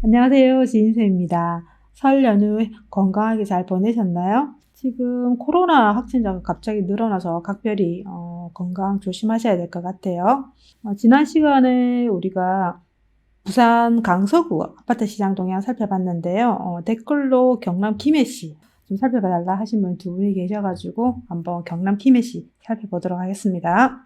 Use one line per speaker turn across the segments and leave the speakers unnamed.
안녕하세요. 지인쌤입니다. 설 연휴 건강하게 잘 보내셨나요? 지금 코로나 확진자가 갑자기 늘어나서 각별히 건강 조심하셔야 될 것 같아요. 지난 시간에 우리가 부산 강서구 아파트 시장 동향 살펴봤는데요. 댓글로 경남 김해시 좀 살펴봐달라 하신 분 두 분이 계셔가지고 한번 경남 김해시 살펴보도록 하겠습니다.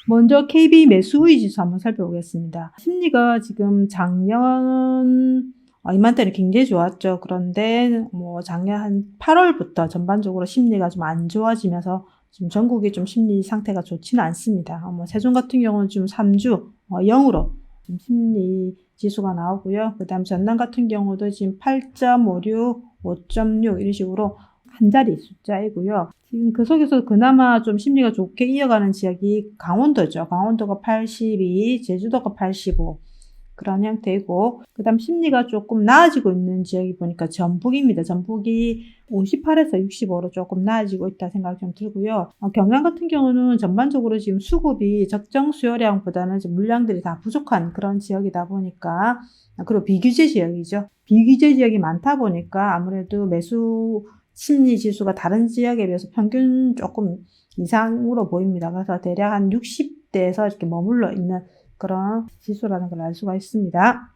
먼저 KB 매수의 지수 한번 살펴보겠습니다. 심리가 지금 작년 이맘때는 굉장히 좋았죠. 그런데 작년 한 8월부터 전반적으로 심리가 좀 안 좋아지면서 지금 전국이 좀 심리 상태가 좋지는 않습니다. 세종 같은 경우는 지금 3주 0으로 심리 지수가 나오고요. 그 다음 전남 같은 경우도 지금 8.56, 5.6 이런 식으로 한 자리 숫자이고요. 지금 그 속에서 그나마 좀 심리가 좋게 이어가는 지역이 강원도죠. 강원도가 82, 제주도가 85 그런 형태이고, 그 다음 심리가 조금 나아지고 있는 지역이 보니까 전북입니다. 전북이 58에서 65로 조금 나아지고 있다 생각이 좀 들고요. 경남 같은 경우는 전반적으로 지금 수급이 적정 수요량보다는 물량들이 다 부족한 그런 지역이다 보니까, 그리고 비규제 지역이죠. 비규제 지역이 많다 보니까 아무래도 매수 심리 지수가 다른 지역에 비해서 평균 조금 이상으로 보입니다. 그래서 대략 한 60대에서 이렇게 머물러 있는 그런 지수라는 걸 알 수가 있습니다.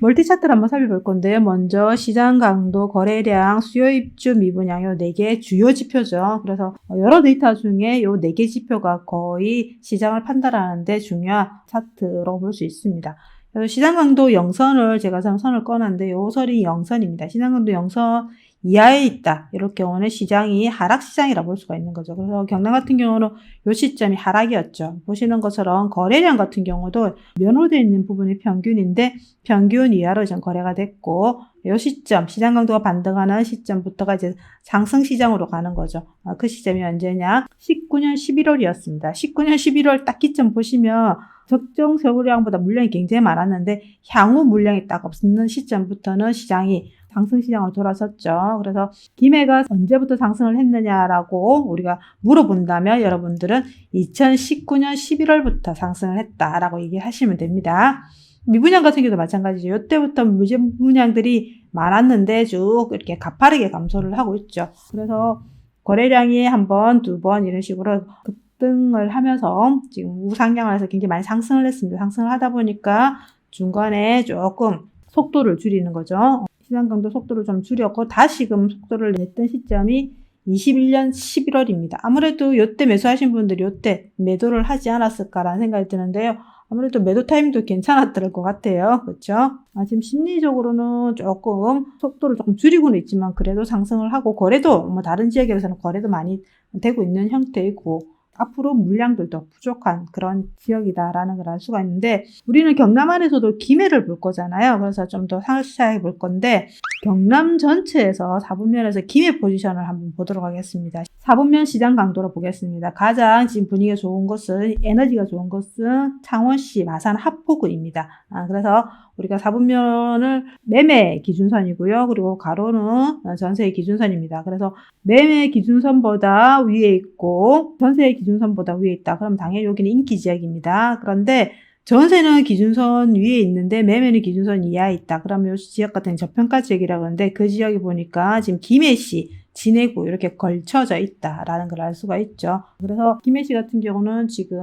멀티 차트를 한번 살펴볼 건데요. 먼저 시장 강도, 거래량, 수요 입주, 미분양 요 4개 주요 지표죠. 그래서 여러 데이터 중에 요 4개 지표가 거의 시장을 판단하는데 중요한 차트로 볼 수 있습니다. 그래서 시장 강도 영선을 제가 선을 꺼놨는데 요 선이 영선입니다. 시장 강도 영선 이하에 있다. 이럴 경우는 시장이 하락 시장이라 볼 수가 있는 거죠. 그래서 경남 같은 경우는 요 시점이 하락이었죠. 보시는 것처럼 거래량 같은 경우도 면호되어 있는 부분이 평균인데 평균 이하로 지금 거래가 됐고, 요 시점, 시장 강도가 반등하는 시점부터가 이제 상승 시장으로 가는 거죠. 그 시점이 언제냐? 19년 11월이었습니다. 19년 11월 딱 기점 보시면 적정 소요량보다 물량이 굉장히 많았는데 향후 물량이 딱 없는 시점부터는 시장이 상승시장으로 돌아섰죠. 그래서 김해가 언제부터 상승을 했느냐라고 우리가 물어본다면 여러분들은 2019년 11월부터 상승을 했다라고 얘기하시면 됩니다. 미분양 같은 경우도 마찬가지죠. 이때부터 미분양들이 많았는데 쭉 이렇게 가파르게 감소를 하고 있죠. 그래서 거래량이 한 번, 두 번 이런 식으로 급등을 하면서 지금 우상향을 해서 굉장히 많이 상승을 했습니다. 상승을 하다 보니까 중간에 조금 속도를 줄이는 거죠. 시장 강도 속도를 좀 줄였고 다시금 속도를 냈던 시점이 21년 11월입니다. 아무래도 이때 매수하신 분들이 이때 매도를 하지 않았을까라는 생각이 드는데요. 아무래도 매도 타이밍도 괜찮았을 것 같아요. 그렇죠? 지금 심리적으로는 조금 속도를 조금 줄이고는 있지만 그래도 상승을 하고 거래도 다른 지역에 비해서는 거래도 많이 되고 있는 형태이고 앞으로 물량들도 부족한 그런 지역이다라는 걸 알 수가 있는데 우리는 경남 안에서도 김해를 볼 거잖아요. 그래서 좀 더 상세하게 볼 건데 경남 전체에서 4분면에서 김해 포지션을 한번 보도록 하겠습니다. 4분면 시장 강도로 보겠습니다. 가장 지금 분위기가 좋은 곳은 에너지가 좋은 곳은 창원시 마산 하포구입니다. 그래서 우리가 4분면을 매매 기준선이고요. 그리고 가로는 전세의 기준선입니다. 그래서 매매 기준선보다 위에 있고 전세 기준선보다 위에 있다. 그럼 당연히 여기는 인기 지역입니다. 그런데 전세는 기준선 위에 있는데 매매는 기준선 이하에 있다. 그러면 이 지역 같은 저평가 지역이라고 하는데 그 지역이 보니까 지금 김해시, 진해구 이렇게 걸쳐져 있다라는 걸 알 수가 있죠. 그래서 김해시 같은 경우는 지금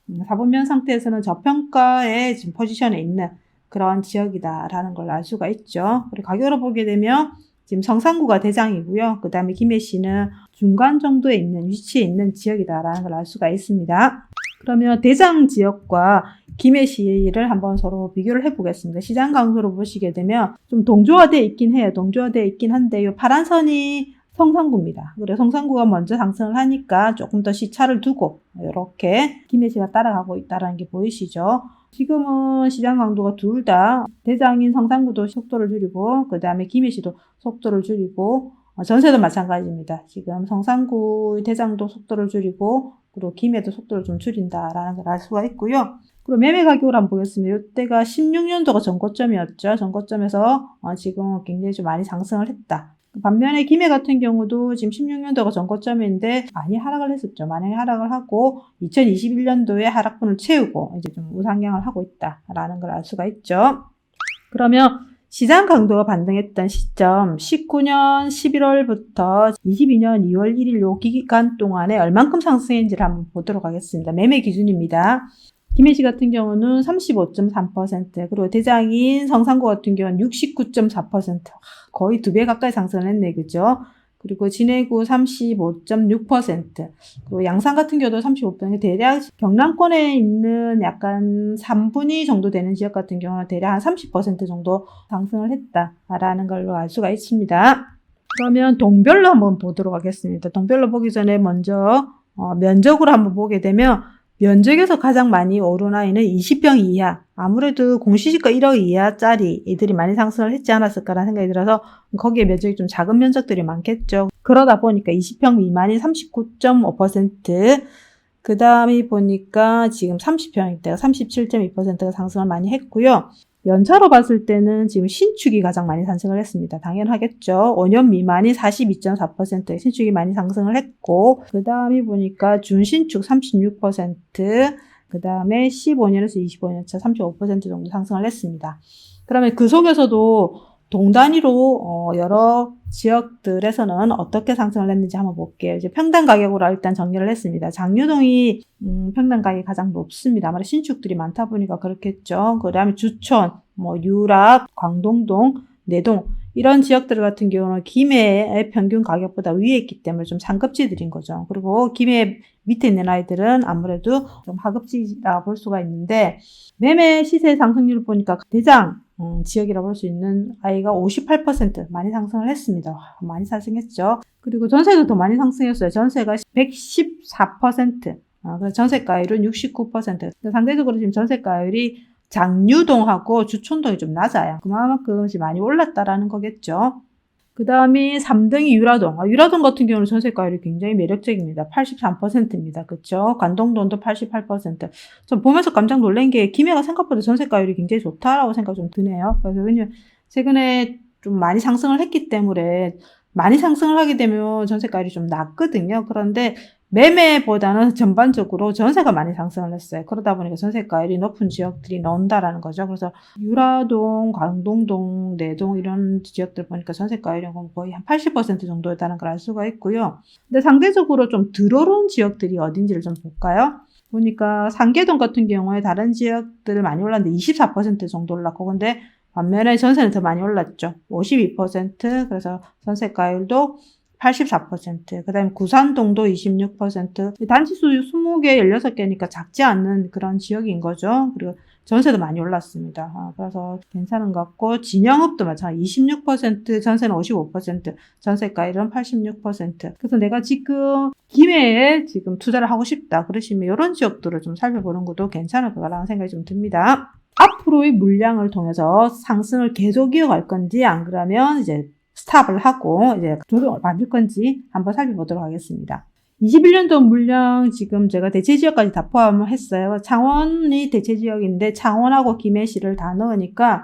4분면 상태에서는 저평가의 지금 포지션에 있는 그런 지역이다라는 걸 알 수가 있죠. 그리고 가격으로 보게 되면 지금 성산구가 대장이고요. 그 다음에 김해시는 중간 정도에 있는 위치에 있는 지역이다라는 걸 알 수가 있습니다. 그러면 대장 지역과 김해시를 한번 서로 비교를 해보겠습니다. 시장 강도로 보시게 되면 좀 동조화되어 있긴 해요. 동조화되어 있긴 한데 이 파란 선이 성산구입니다. 그래서 성산구가 먼저 상승을 하니까 조금 더 시차를 두고 이렇게 김해시가 따라가고 있다는 게 보이시죠? 지금은 시장 강도가 둘 다 대장인 성산구도 속도를 줄이고 그 다음에 김해시도 속도를 줄이고 전세도 마찬가지입니다. 지금 성산구 대장도 속도를 줄이고 그리고 김해도 속도를 좀 줄인다라는 걸 알 수가 있고요. 그리고 매매 가격을 한번 보겠습니다. 이때가 16년도가 전고점이었죠. 전고점에서 지금 굉장히 좀 많이 상승을 했다. 반면에 김해 같은 경우도 지금 16년도가 전고점인데 많이 하락을 했었죠. 많이 하락을 하고 2021년도에 하락분을 채우고 이제 좀 우상향을 하고 있다라는 걸 알 수가 있죠. 그러면 시장 강도가 반등했던 시점 19년 11월부터 22년 2월 1일 요 기간 동안에 얼만큼 상승했는지를 한번 보도록 하겠습니다. 매매 기준입니다. 김해시 같은 경우는 35.3%, 그리고 대장인 성산구 같은 경우는 69.4%, 거의 2배 가까이 상승을 했네, 그죠? 그리고 진해구 35.6%, 그리고 양산 같은 경우도 35%, 대략 경남권에 있는 약간 3분위 정도 되는 지역 같은 경우는 대략 한 30% 정도 상승을 했다라는 걸로 알 수가 있습니다. 그러면 동별로 한번 보도록 하겠습니다. 동별로 보기 전에 먼저 면적으로 한번 보게 되면 면적에서 가장 많이 오른 아이는 20평 이하, 아무래도 공시지가 1억 이하짜리 애들이 많이 상승을 했지 않았을까라는 생각이 들어서 거기에 면적이 좀 작은 면적들이 많겠죠. 그러다 보니까 20평 미만이 39.5%, 그 다음에 보니까 지금 30평대가 37.2%가 상승을 많이 했고요. 연차로 봤을 때는 지금 신축이 가장 많이 상승을 했습니다. 당연하겠죠. 5년 미만이 42.4%, 신축이 많이 상승을 했고, 그 다음에 보니까 준신축 36%, 그 다음에 15년에서 25년차 35% 정도 상승을 했습니다. 그러면 그 속에서도 동 단위로 여러 지역들에서는 어떻게 상승을 했는지 한번 볼게요. 이제 평당 가격으로 일단 정리를 했습니다. 장유동이 평당 가격이 가장 높습니다. 아무래도 신축들이 많다 보니까 그렇겠죠. 그 다음에 주촌, 유락, 광동동, 내동 이런 지역들 같은 경우는 김해의 평균 가격보다 위에 있기 때문에 좀 상급지들인 거죠. 그리고 김해 밑에 있는 아이들은 아무래도 좀 하급지라고 볼 수가 있는데, 매매 시세 상승률을 보니까 대장 지역이라고 볼 수 있는 아이가 58% 많이 상승을 했습니다. 많이 상승했죠. 그리고 전세도 더 많이 상승했어요. 전세가 114%, 그래서 전세가율은 69%. 상대적으로 지금 전세가율이 장유동하고 주촌동이 좀 낮아요. 그만큼 많이 올랐다라는 거겠죠. 그 다음에 3등이 유라동. 유라동 같은 경우는 전세가율이 굉장히 매력적입니다. 83%입니다. 그쵸? 관동동도 88%. 좀 보면서 깜짝 놀란 게 김해가 생각보다 전세가율이 굉장히 좋다라고 생각이 좀 드네요. 그래서 왜냐면 최근에 좀 많이 상승을 했기 때문에, 많이 상승을 하게 되면 전세가율이 좀 낮거든요. 그런데 매매보다는 전반적으로 전세가 많이 상승을 했어요. 그러다 보니까 전세가율이 높은 지역들이 나온다라는 거죠. 그래서 유라동, 광동동, 내동 이런 지역들 보니까 전세가율이 거의 한 80% 정도였다는 걸 알 수가 있고요. 근데 상대적으로 좀 덜 오른 지역들이 어딘지를 좀 볼까요? 보니까 상계동 같은 경우에 다른 지역들 많이 올랐는데 24% 정도 올랐고, 근데 반면에 전세는 더 많이 올랐죠. 52%, 그래서 전세가율도 84%, 그 다음에 구산동도 26%, 단지수 20개, 16개니까 작지 않는 그런 지역인 거죠. 그리고 전세도 많이 올랐습니다. 그래서 괜찮은 것 같고, 진영읍도 마찬가지 26%, 전세는 55%, 전세가율은 86%. 그래서 내가 지금 김해에 지금 투자를 하고 싶다 그러시면 이런 지역들을 좀 살펴보는 것도 괜찮을 거라는 생각이 좀 듭니다. 앞으로의 물량을 통해서 상승을 계속 이어갈 건지, 안 그러면 이제 스탑을 하고 이제 조정을 받을 건지 한번 살펴보도록 하겠습니다. 21년도 물량 지금 제가 대체지역까지 다 포함을 했어요. 창원이 대체지역인데 창원하고 김해시를 다 넣으니까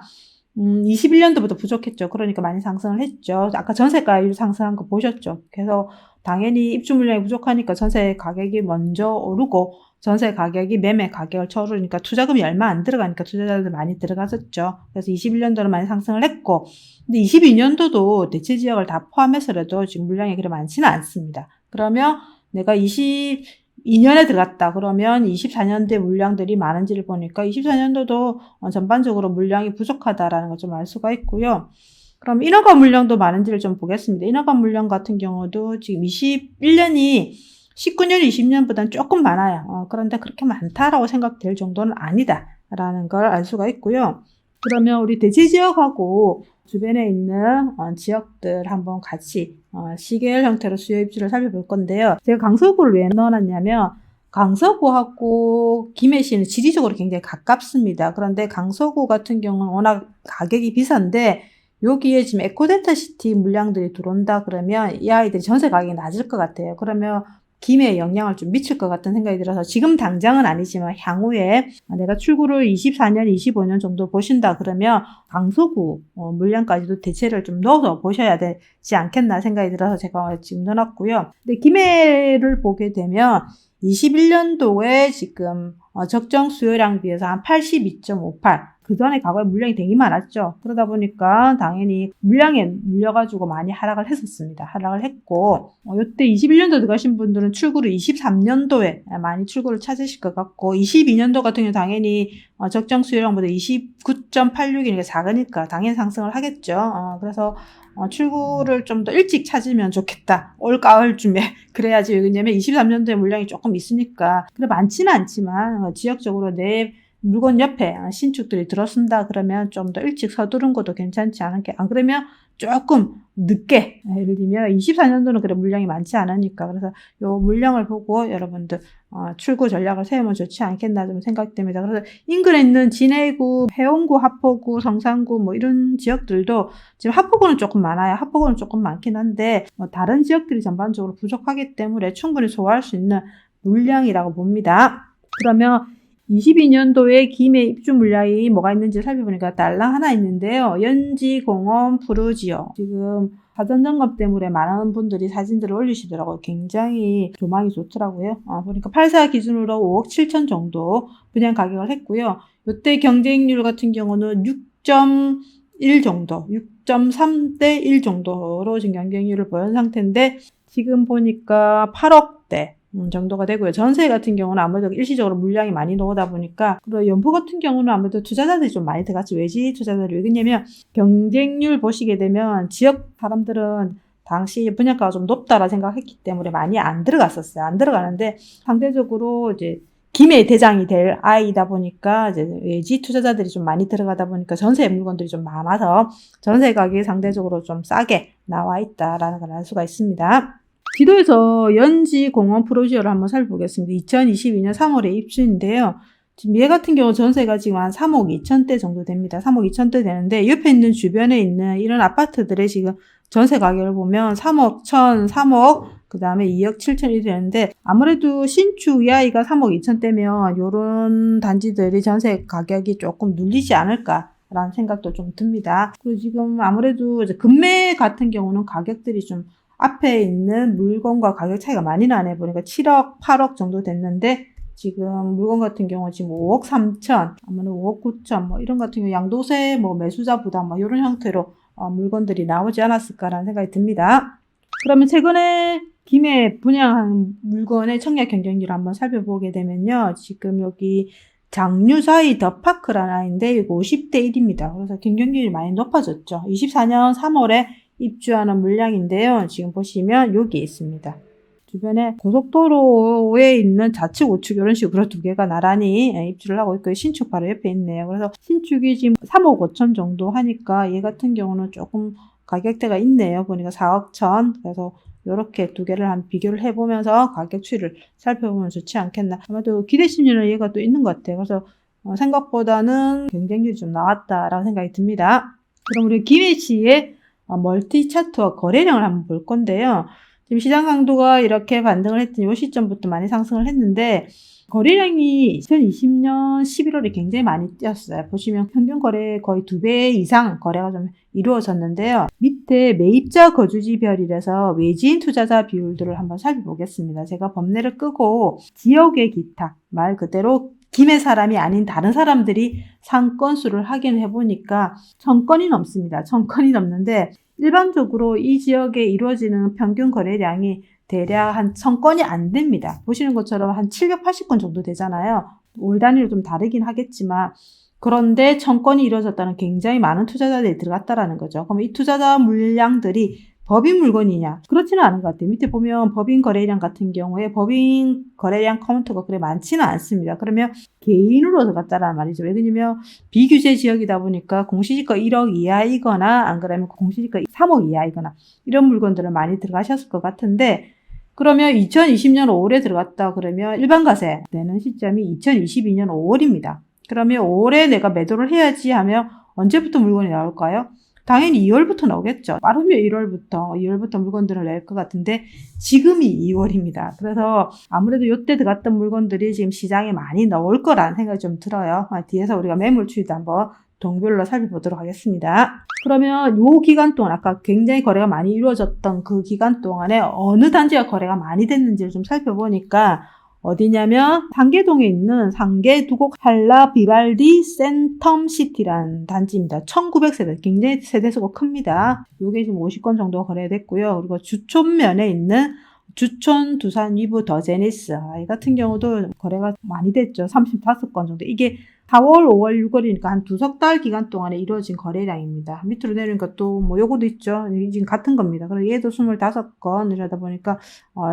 21년도부터 부족했죠. 그러니까 많이 상승을 했죠. 아까 전세가율 상승한 거 보셨죠? 그래서 당연히 입주 물량이 부족하니까 전세 가격이 먼저 오르고, 전세 가격이 매매 가격을 쳐오르니까 투자금이 얼마 안 들어가니까 투자자들 많이 들어갔었죠. 그래서 21년도는 많이 상승을 했고, 근데 22년도도 대체 지역을 다 포함해서라도 지금 물량이 그렇게 많지는 않습니다. 그러면 내가 22년에 들어갔다 그러면 24년도에 물량들이 많은지를 보니까 24년도도 전반적으로 물량이 부족하다라는 걸 좀 알 수가 있고요. 그럼 인허가 물량도 많은지를 좀 보겠습니다. 인허가 물량 같은 경우도 지금 21년이 19년, 20년보다는 조금 많아요. 그런데 그렇게 많다라고 생각될 정도는 아니다라는 걸 알 수가 있고요. 그러면 우리 대체 지역하고 주변에 있는 지역들 한번 같이 시계열 형태로 수요 입주를 살펴볼 건데요. 제가 강서구를 왜 넣어놨냐면, 강서구하고 김해시는 지리적으로 굉장히 가깝습니다. 그런데 강서구 같은 경우는 워낙 가격이 비싼데, 여기에 지금 에코덴터시티 물량들이 들어온다 그러면 이 아이들이 전세 가격이 낮을 것 같아요. 그러면 김해에 영향을 좀 미칠 것 같은 생각이 들어서, 지금 당장은 아니지만 향후에 내가 출구를 24년, 25년 정도 보신다 그러면 강서구 물량까지도 대체를 좀 넣어서 보셔야 되지 않겠나 생각이 들어서 제가 지금 넣어놨고요. 근데 김해를 보게 되면 21년도에 지금 적정 수요량 비해서 한 82.58. 그 전에 과거에 물량이 되게 많았죠. 그러다 보니까 당연히 물량에 물려가지고 많이 하락을 했었습니다. 하락을 했고, 이때 21년도 들어가신 분들은 출구를 23년도에 많이 출구를 찾으실 것 같고, 22년도 같은 경우 당연히 적정 수요량보다 29.86이니까 작으니까 당연히 상승을 하겠죠. 그래서 출구를 좀 더 일찍 찾으면 좋겠다. 올 가을쯤에. 그래야지. 왜냐면 23년도에 물량이 조금 있으니까. 그래 많지는 않지만 지역적으로 내 물건 옆에 신축들이 들어선다 그러면 좀 더 일찍 서두른 것도 괜찮지 않을게. 안 그러면 조금 늦게, 예를 들면 24년도는 그래 물량이 많지 않으니까. 그래서 요 물량을 보고 여러분들 출구 전략을 세우면 좋지 않겠나 좀 생각됩니다. 그래서 인근에 있는 진해구, 해운구, 하포구, 성산구 뭐 이런 지역들도 지금 하포구는 조금 많아요. 하포구는 조금 많긴 한데 다른 지역들이 전반적으로 부족하기 때문에 충분히 소화할 수 있는 물량이라고 봅니다. 그러면 22년도에 김해 입주 물량이 뭐가 있는지 살펴보니까 딸랑 하나 있는데요. 연지공원 푸르지오. 지금 사전 점검 때문에 많은 분들이 사진들을 올리시더라고요. 굉장히 조망이 좋더라고요. 보니까 8사 기준으로 5억 7천 정도 분양 가격을 했고요. 이때 경쟁률 같은 경우는 6.1 정도, 6.3대 1 정도로 지금 경쟁률을 보인 상태인데 지금 보니까 8억대 정도가 되고요. 전세 같은 경우는 아무래도 일시적으로 물량이 많이 나오다 보니까, 그리고 연포 같은 경우는 아무래도 투자자들이 좀 많이 들어갔죠. 외지 투자자들이. 왜 그러냐면 경쟁률 보시게 되면 지역 사람들은 당시 분양가가 좀 높다라 생각했기 때문에 많이 안 들어갔었어요. 안 들어가는데 상대적으로 이제 김해 대장이 될 아이다 보니까 이제 외지 투자자들이 좀 많이 들어가다 보니까 전세 물건들이 좀 많아서 전세 가격이 상대적으로 좀 싸게 나와 있다라는 걸 알 수가 있습니다. 지도에서 연지공원 프로지오를 한번 살펴보겠습니다. 2022년 3월에 입주인데요. 지금 얘 같은 경우 전세가 지금 한 3억 2천대 정도 됩니다. 3억 2천대 되는데 옆에 있는 주변에 있는 이런 아파트들의 지금 전세 가격을 보면 3억 1천, 3억, 그 다음에 2억 7천이 되는데 아무래도 신축 이하이가 3억 2천대면 요런 단지들이 전세 가격이 조금 눌리지 않을까라는 생각도 좀 듭니다. 그리고 지금 아무래도 이제 금매 같은 경우는 가격들이 좀 앞에 있는 물건과 가격 차이가 많이 나네. 보니까 7억, 8억 정도 됐는데 지금 물건 같은 경우 지금 5억 3천, 아니면 5억 9천 뭐 이런 같은 경우 양도세 뭐 매수자 부담 뭐 이런 형태로 물건들이 나오지 않았을까라는 생각이 듭니다. 그러면 최근에 김해 분양한 물건의 청약 경쟁률을 한번 살펴보게 되면요. 지금 여기 장류사이 더파크라는 아이인데 이거 50대 1입니다. 그래서 경쟁률이 많이 높아졌죠. 24년 3월에 입주하는 물량인데요. 지금 보시면 여기 있습니다. 주변에 고속도로에 있는 좌측, 우측 이런 식으로 두 개가 나란히 입주를 하고 있고 신축 바로 옆에 있네요. 그래서 신축이 지금 3억 5천 정도 하니까 얘 같은 경우는 조금 가격대가 있네요. 보니까 4억 천. 그래서 이렇게 두 개를 한 비교를 해보면서 가격 추이를 살펴보면 좋지 않겠나. 아마도 기대 심리는 얘가 또 있는 것 같아요. 그래서 생각보다는 경쟁률이 좀 나왔다라는 생각이 듭니다. 그럼 우리 김해시의 멀티 차트와 거래량을 한번 볼 건데요. 지금 시장 강도가 이렇게 반등을 했더니 이 시점부터 많이 상승을 했는데 거래량이 2020년 11월에 굉장히 많이 뛰었어요. 보시면 평균 거래 거의 2배 이상 거래가 좀 이루어졌는데요. 밑에 매입자 거주지별이라서 외지인 투자자 비율들을 한번 살펴보겠습니다. 제가 범례를 끄고 지역의 기타, 말 그대로 김해 사람이 아닌 다른 사람들이 산 건수를 확인해 보니까 1000건이 넘습니다. 1000건이 넘는데 일반적으로 이 지역에 이루어지는 평균 거래량이 대략 한 1000건이 안 됩니다. 보시는 것처럼 한 780건 정도 되잖아요. 올 단위로 좀 다르긴 하겠지만 그런데 1000건이 이루어졌다는 굉장히 많은 투자자들이 들어갔다라는 거죠. 그럼 이 투자자 물량들이 법인 물건이냐? 그렇지는 않은 것 같아요. 밑에 보면 법인 거래량 같은 경우에 법인 거래량 카운트가 그래 많지는 않습니다. 그러면 개인으로 들어갔다라는 말이죠. 왜냐면 비규제 지역이다 보니까 공시지가 1억 이하이거나 안 그러면 공시지가 3억 이하이거나 이런 물건들을 많이 들어가셨을 것 같은데 그러면 2020년 5월에 들어갔다 그러면 일반과세 내는 시점이 2022년 5월입니다. 그러면 5월에 내가 매도를 해야지 하면 언제부터 물건이 나올까요? 당연히 2월부터 나오겠죠. 빠르면 2월부터 물건들을 낼 것 같은데 지금이 2월입니다. 그래서 아무래도 이때 들어갔던 물건들이 지금 시장에 많이 나올 거라는 생각이 좀 들어요. 뒤에서 우리가 매물 추이도 한번 동별로 살펴보도록 하겠습니다. 그러면 이 기간 동안 아까 굉장히 거래가 많이 이루어졌던 그 기간 동안에 어느 단지가 거래가 많이 됐는지를 좀 살펴보니까 어디냐면 상계동에 있는 상계두곡 할라 비발디 센텀시티라는 단지입니다. 1900세대, 굉장히 세대수가 큽니다. 요게 지금 50건 정도 거래됐고요. 그리고 주촌면에 있는 주촌 두산 위브 더 제니스 이 같은 경우도 거래가 많이 됐죠. 35건 정도. 이게 4월, 5월, 6월이니까 한 두석 달 기간 동안에 이루어진 거래량입니다. 밑으로 내리니까 또 뭐 요거도 있죠. 지금 같은 겁니다. 그럼 얘도 25건 이러다 보니까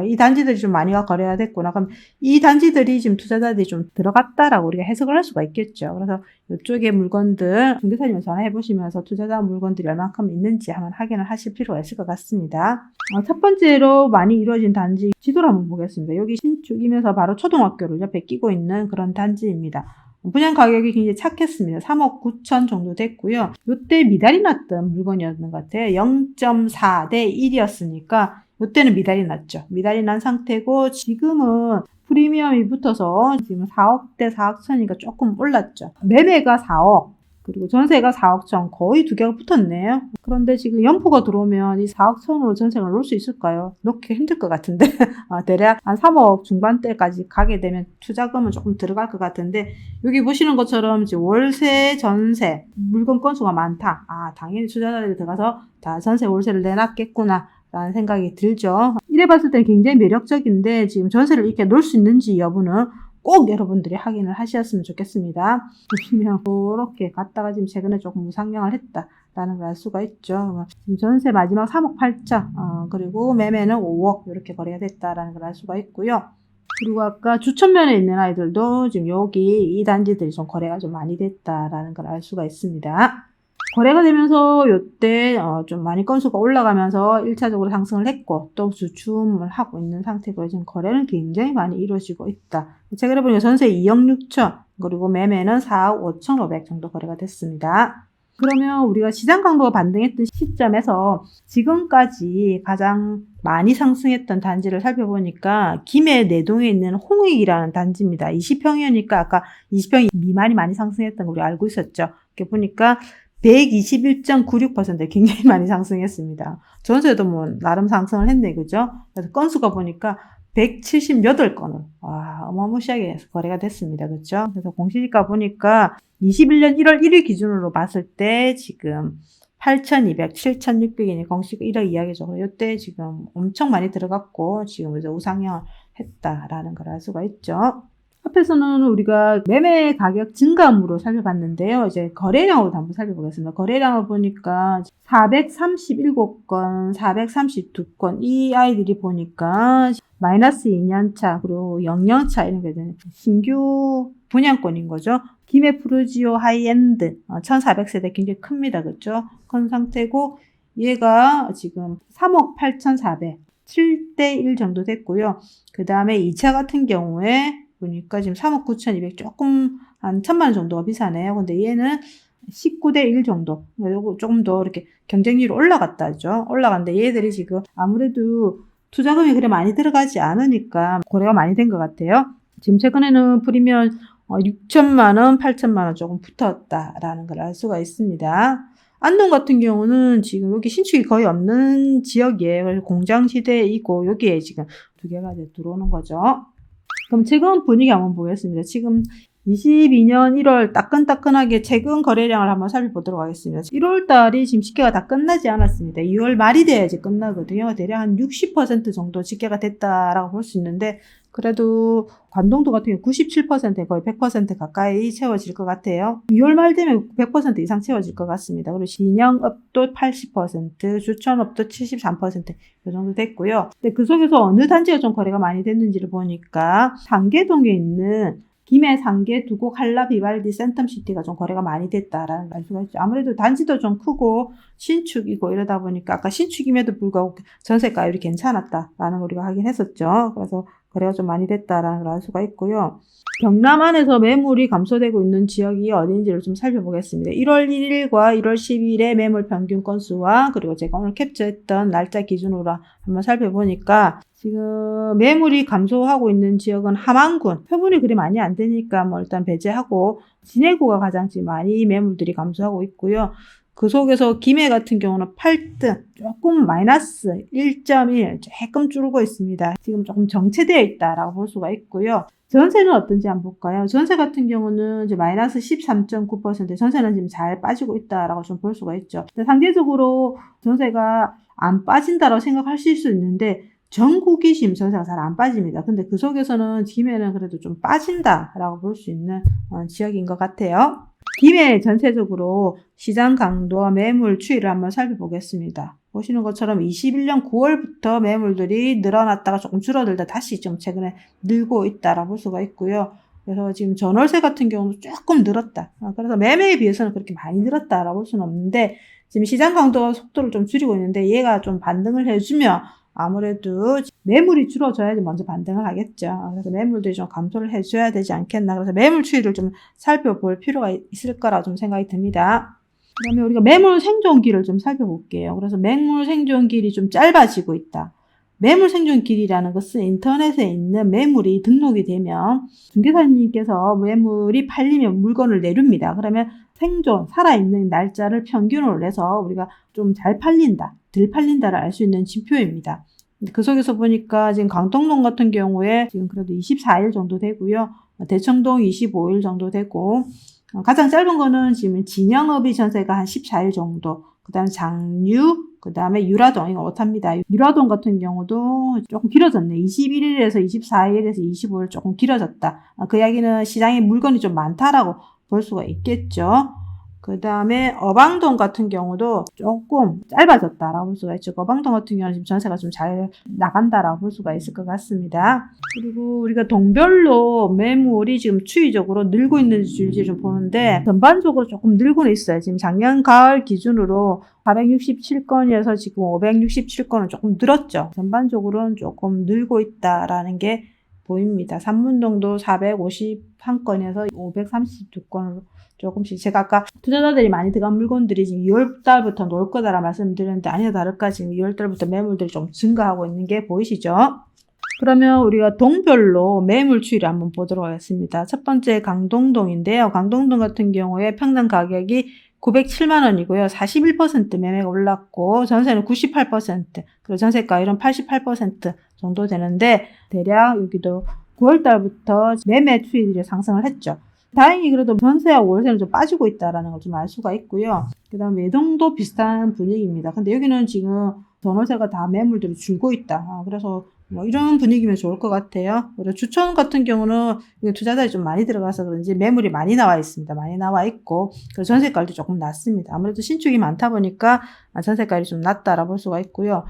이 단지들이 좀 많이 거래가 됐구나. 그럼 이 단지들이 지금 투자자들이 좀 들어갔다라고 우리가 해석을 할 수가 있겠죠. 그래서 이쪽에 물건들 중개사님을 전화해 보시면서 투자자 물건들이 얼만큼 있는지 한번 확인을 하실 필요가 있을 것 같습니다. 첫 번째로 많이 이루어진 단지 지도를 한번 보겠습니다. 여기 신축이면서 바로 초등학교를 옆에 끼고 있는 그런 단지입니다. 분양 가격이 굉장히 착했습니다. 3억 9천 정도 됐고요. 이때 미달이 났던 물건이었는 것 같아요. 0.4 대 1이었으니까 이때는 미달이 났죠. 미달이 난 상태고 지금은 프리미엄이 붙어서 지금 4억대 4억 천이니까 조금 올랐죠. 매매가 4억 그리고 전세가 4억 천 거의 두 개가 붙었네요. 그런데 지금 연포가 들어오면 이 4억 천으로 전세가 놓을 수 있을까요? 놓기 힘들 것 같은데 대략 한 3억 중반대까지 가게 되면 투자금은 조금 들어갈 것 같은데 여기 보시는 것처럼 지금 월세, 전세, 물건 건수가 많다. 당연히 투자자들이 들어가서 다 전세, 월세를 내놨겠구나 라는 생각이 들죠. 이래 봤을 때는 굉장히 매력적인데 지금 전세를 이렇게 놓을 수 있는지 여부는 꼭 여러분들이 확인을 하셨으면 좋겠습니다. 보시면 이렇게 갔다가 지금 최근에 조금 무상향을 했다라는 걸 알 수가 있죠. 지금 전세 마지막 3억 8천 그리고 매매는 5억 이렇게 거래가 됐다라는 걸 알 수가 있고요. 그리고 아까 주천면에 있는 아이들도 지금 여기 이 단지들이 좀 거래가 좀 많이 됐다라는 걸 알 수가 있습니다. 거래가 되면서 이때 좀 많이 건수가 올라가면서 1차적으로 상승을 했고 또 주춤을 하고 있는 상태고요. 지금 거래는 굉장히 많이 이루어지고 있다. 최근에 보니까 전세 2억 6천 그리고 매매는 4억 5천5백 정도 거래가 됐습니다. 그러면 우리가 시장 강도가 반등했던 시점에서 지금까지 가장 많이 상승했던 단지를 살펴보니까 김해 내동에 있는 홍익이라는 단지입니다. 20평이니까 아까 20평 미만이 많이 상승했던 거 우리 알고 있었죠. 이렇게 보니까 121.96% 굉장히 많이 상승했습니다. 전세도 뭐 나름 상승을 했네, 그죠? 그래서 건수가 보니까 178건을 어마무시하게 거래가 됐습니다. 그렇죠? 그래서 공시지가 보니까 21년 1월 1일 기준으로 봤을 때 지금 8,200, 7,600이니 공시가 1억 이하겠죠. 이때 지금 엄청 많이 들어갔고 지금 이제 우상향을 했다라는 걸 알 수가 있죠. 앞에서는 우리가 매매 가격 증감으로 살펴봤는데요. 이제 거래량으로 한번 살펴보겠습니다. 거래량을 보니까 437건, 432건 이 아이들이 보니까 마이너스 2년차 그리고 0년차 이런 게 되는 신규 분양권인 거죠. 김해 프루지오 하이엔드 1400세대 굉장히 큽니다. 그렇죠? 큰 상태고 얘가 지금 3억 8,400 7대 1 정도 됐고요. 그 다음에 2차 같은 경우에 보니까 지금 3억 9,200 조금 한 1,000만 원 정도가 비싸네요. 근데 얘는 19대 1 정도. 요거 조금 더 이렇게 경쟁률이 올라갔다죠. 올라갔는데 얘들이 지금 아무래도 투자금이 그래 많이 들어가지 않으니까 거래가 많이 된 것 같아요. 지금 최근에는 프리미엄 6천만 원, 8천만 원 조금 붙었다라는 걸 알 수가 있습니다. 안동 같은 경우는 지금 여기 신축이 거의 없는 지역이에요. 그래서 공장지대에 있고 여기에 지금 두 개가 이제 들어오는 거죠. 그럼 최근 분위기 한번 보겠습니다. 지금 22년 1월 따끈따끈하게 최근 거래량을 한번 살펴보도록 하겠습니다. 1월 달이 지금 집계가 다 끝나지 않았습니다. 2월 말이 돼야지 끝나거든요. 대략 한 60% 정도 집계가 됐다라고 볼 수 있는데 그래도 관동도 같은 경우 97% 거의 100% 가까이 채워질 것 같아요. 2월 말 되면 100% 이상 채워질 것 같습니다. 그리고 신영업도 80%, 주천업도 73%, 이 정도 됐고요. 근데 그 속에서 어느 단지가 좀 거래가 많이 됐는지를 보니까 상계동에 있는 김해 상계 두곡 할라 비발디 센텀시티가 좀 거래가 많이 됐다라는 알 수가 있죠. 아무래도 단지도 좀 크고 신축이고 이러다 보니까 아까 신축임에도 불구하고 전세가율이 괜찮았다라는 걸 우리가 확인했었죠. 그래서 거래가 좀 많이 됐다라는 걸 알 수가 있고요. 경남 안에서 매물이 감소되고 있는 지역이 어딘지를 좀 살펴보겠습니다. 1월 1일과 1월 10일의 매물 평균 건수와 그리고 제가 오늘 캡처했던 날짜 기준으로 한번 살펴보니까 지금 매물이 감소하고 있는 지역은 함안군, 표본이 그리 많이 안 되니까 뭐 일단 배제하고 진해구가 가장 지금 많이 매물들이 감소하고 있고요. 그 속에서 김해 같은 경우는 8등, 조금 마이너스 1.1, 조금 줄고 있습니다. 지금 조금 정체되어 있다라고 볼 수가 있고요. 전세는 어떤지 한번 볼까요? 전세 같은 경우는 이제 마이너스 13.9%, 전세는 지금 잘 빠지고 있다라고 좀 볼 수가 있죠. 상대적으로 전세가 안 빠진다라고 생각하실 수 있는데, 전국이 지금 전세가 잘 안 빠집니다. 근데 그 속에서는 김해는 그래도 좀 빠진다라고 볼 수 있는 지역인 것 같아요. 김해 전체적으로 시장 강도와 매물 추이를 한번 살펴보겠습니다. 보시는 것처럼 21년 9월부터 매물들이 늘어났다가 조금 줄어들다 다시 좀 최근에 늘고 있다라고 볼 수가 있고요. 그래서 지금 전월세 같은 경우도 조금 늘었다. 그래서 매매에 비해서는 그렇게 많이 늘었다라고 볼 수는 없는데, 지금 시장 강도 속도를 좀 줄이고 있는데 얘가 좀 반등을 해주면 아무래도 매물이 줄어져야지 먼저 반등을 하겠죠. 그래서 매물들이 좀 감소를 해줘야 되지 않겠나. 그래서 매물 추이를 좀 살펴볼 필요가 있을 거라 좀 생각이 듭니다. 그다음에 우리가 매물 생존기를 좀 살펴볼게요. 그래서 매물 생존길이 좀 짧아지고 있다. 매물 생존길이라는 것은 인터넷에 있는 매물이 등록이 되면 중개사님께서 매물이 팔리면 물건을 내립니다. 그러면 생존, 살아있는 날짜를 평균으로 내서 우리가 좀 잘 팔린다, 덜 팔린다를 알 수 있는 지표입니다. 그 속에서 보니까 지금 강동동 같은 경우에 지금 그래도 24일 정도 되고요. 대청동 25일 정도 되고, 가장 짧은 거는 지금 진영업이 전세가 한 14일 정도, 그 다음에 장유, 그 다음에 유라동, 이거 못합니다. 유라동 같은 경우도 조금 길어졌네. 21일에서 24일에서 25일 조금 길어졌다. 그 이야기는 시장에 물건이 좀 많다라고 볼 수가 있겠죠. 그 다음에 어방동 같은 경우도 조금 짧아졌다라고 볼 수가 있죠. 어방동 같은 경우는 지금 전세가 좀 잘 나간다라고 볼 수가 있을 것 같습니다. 그리고 우리가 동별로 매물이 지금 추이적으로 늘고 있는지 좀 보는데, 전반적으로 조금 늘고는 있어요. 지금 작년 가을 기준으로 467건이어서 지금 567건은 조금 늘었죠. 전반적으로는 조금 늘고 있다라는 게 보입니다. 산문동도 451건에서 532건으로 조금씩, 제가 아까 투자자들이 많이 들어간 물건들이 지금 2월달부터 놓을 거다라 말씀드렸는데, 아니나 다를까 지금 2월달부터 매물들이 좀 증가하고 있는 게 보이시죠? 그러면 우리가 동별로 매물 추이를 한번 보도록 하겠습니다. 첫 번째 강동동인데요. 강동동 같은 경우에 평당 가격이 907만 원이고요. 41% 매매가 올랐고, 전세는 98%, 그리고 전세가율은 88% 정도 되는데, 대략 여기도 9월 달부터 매매 추이들이 상승을 했죠. 다행히 그래도 전세와 월세는 좀 빠지고 있다라는 걸 좀 알 수가 있고요. 그 다음 외동도 비슷한 분위기입니다. 근데 여기는 지금 전월세가 다 매물들이 줄고 있다. 그래서 뭐 이런 분위기면 좋을 것 같아요. 그리고 주천 같은 경우는 투자자들이 좀 많이 들어가서 그런지 매물이 많이 나와 있습니다. 많이 나와 있고, 그리고 전세가율도 조금 낮습니다. 아무래도 신축이 많다 보니까 전세가율이 좀 낮다라고 볼 수가 있고요.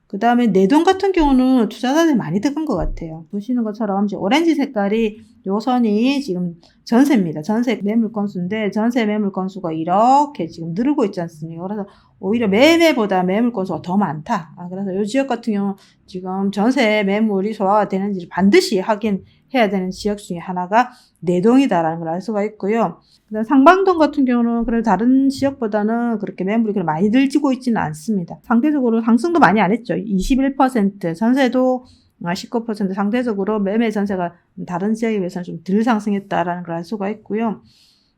그 다음에 내동 같은 경우는 투자자들이 많이 들어간 것 같아요. 보시는 것처럼 이제 오렌지 색깔이 요 선이 지금 전세입니다. 전세 매물 건수인데, 전세 매물 건수가 이렇게 지금 늘고 있지 않습니까? 그래서 오히려 매매보다 매물 건수가 더 많다. 그래서 이 지역 같은 경우 지금 전세 매물이 소화가 되는지 반드시 확인해야 되는 지역 중에 하나가 내동이다라는 걸 알 수가 있고요. 그다음 상방동 같은 경우는 그래도 다른 지역보다는 그렇게 매물이 그렇게 많이 늘지고 있지는 않습니다. 상대적으로 상승도 많이 안 했죠. 21%, 전세도 19%, 상대적으로 매매 전세가 다른 지역에 비해서는 좀 덜 상승했다라는 걸 알 수가 있고요.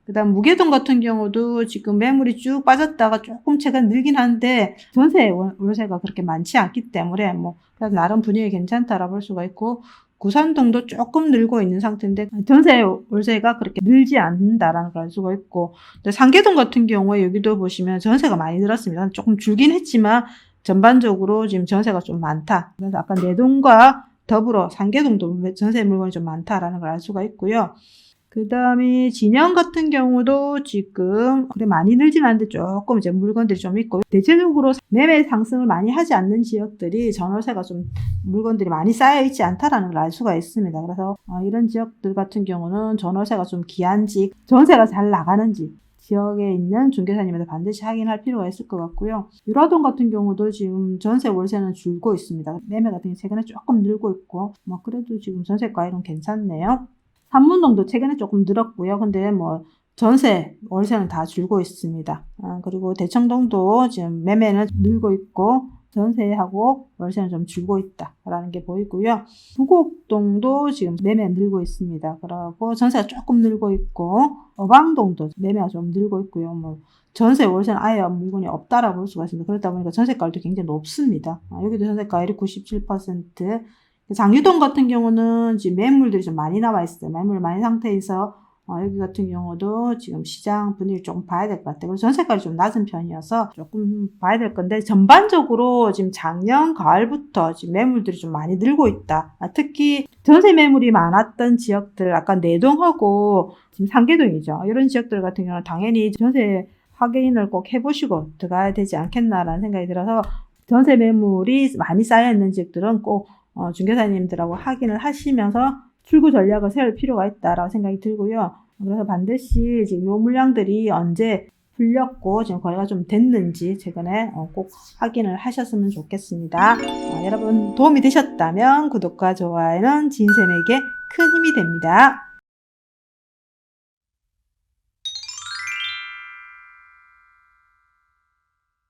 그 다음 무계동 같은 경우도 지금 매물이 쭉 빠졌다가 조금 최근 늘긴 한데, 전세 월세가 그렇게 많지 않기 때문에 뭐 나름 분위기 괜찮다라고 볼 수가 있고, 구산동도 조금 늘고 있는 상태인데 전세 월세가 그렇게 늘지 않는다라는 걸 알 수가 있고, 상계동 같은 경우에 여기도 보시면 전세가 많이 늘었습니다. 조금 줄긴 했지만 전반적으로 지금 전세가 좀 많다. 그래서 아까 내동과 더불어 상계동도 전세 물건이 좀 많다라는 걸 알 수가 있고요. 그 다음에 진영 같은 경우도 지금 그래 많이 늘진 않는데 조금 이제 물건들이 좀 있고, 대체적으로 매매 상승을 많이 하지 않는 지역들이 전월세가 좀 물건들이 많이 쌓여 있지 않다라는 걸 알 수가 있습니다. 그래서 이런 지역들 같은 경우는 전월세가 좀 귀한지, 전세가 잘 나가는지 지역에 있는 중개사님한테 반드시 확인할 필요가 있을 것 같고요. 유라동 같은 경우도 지금 전세 월세는 줄고 있습니다. 매매 같은 게 최근에 조금 늘고 있고, 뭐 그래도 지금 전세가율은 괜찮네요. 산문동도 최근에 조금 늘었고요. 근데 뭐 전세, 월세는 다 줄고 있습니다. 그리고 대청동도 지금 매매는 늘고 있고, 전세하고 월세는 좀 줄고 있다라는 게 보이고요. 부곡동도 지금 매매 늘고 있습니다. 그리고 전세가 조금 늘고 있고, 어방동도 매매가 좀 늘고 있고요. 뭐 전세, 월세는 아예 물건이 없다라고 볼 수가 있습니다. 그렇다 보니까 전세가율도 굉장히 높습니다. 여기도 전세가율이 97%. 장유동 같은 경우는 지금 매물들이 좀 많이 나와 있어요. 매물 많은 상태에서 여기 같은 경우도 지금 시장 분위기를 조금 봐야 될 것 같아요. 그리고 전세가율이 좀 낮은 편이어서 조금 봐야 될 건데, 전반적으로 지금 작년 가을부터 지금 매물들이 좀 많이 늘고 있다. 특히 전세 매물이 많았던 지역들, 아까 내동하고 지금 상계동이죠. 이런 지역들 같은 경우는 당연히 전세 확인을 꼭 해보시고 들어가야 되지 않겠나라는 생각이 들어서, 전세 매물이 많이 쌓여있는 지역들은 꼭 중개사님들하고 확인을 하시면서 출구 전략을 세울 필요가 있다라고 생각이 들고요. 그래서 반드시 지금 요 물량들이 언제 풀렸고 지금 거래가 좀 됐는지 최근에 꼭 확인을 하셨으면 좋겠습니다. 여러분 도움이 되셨다면 구독과 좋아요는 지인쌤에게 큰 힘이 됩니다.